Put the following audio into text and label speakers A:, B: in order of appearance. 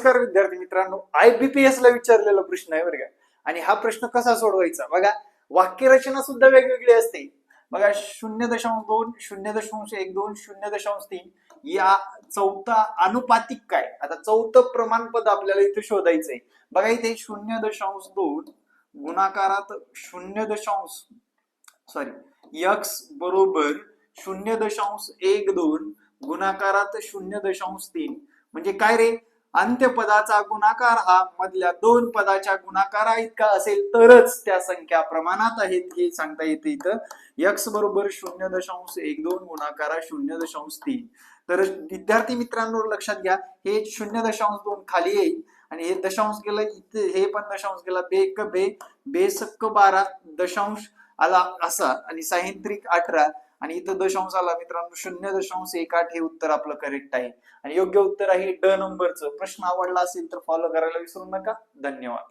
A: नमस्कार विद्यार्थी मित्रांनो, IBPS ला विचारलेला प्रश्न आहे बरं का. आणि हा प्रश्न कसा सोडवायचा बघा. वाक्यरचना सुद्धा वेगवेगळी असते बघा. 0.2 0.12 0.3 या चौथा अनुपातिक काय. आता चौथं प्रमाणपद आपल्याला इथे शोधायचंय बघा. इथे 0.2 गुणाकारात 0. x बरोबर 0.12 गुणाकारात 0.3 म्हणजे काय रे. अंत्यपदाचा गुणाकार हा मधल्या दोन पदाच्या गुणाकारा इतका असेल तरच त्या संख्या प्रमाणात आहेत हे सांगता येते इथं. x बरोबर 0.12 गुणाकारा 0.3. तर विद्यार्थी मित्रांनो लक्षात घ्या, हे 0.2 खाली येईल आणि हे दशांश गेलं इथे, हे पण दशांश गेला. बेक बे बेसक्क 12 दशांश आला असा आणि साहित्रिक 18 आणि इथं दशांश आला मित्रांनो 0.18. हे उत्तर आपलं करेक्ट आहे आणि योग्य उत्तर आहे ड नंबरचं. प्रश्न आवडला असेल तर फॉलो करायला विसरू नका. धन्यवाद.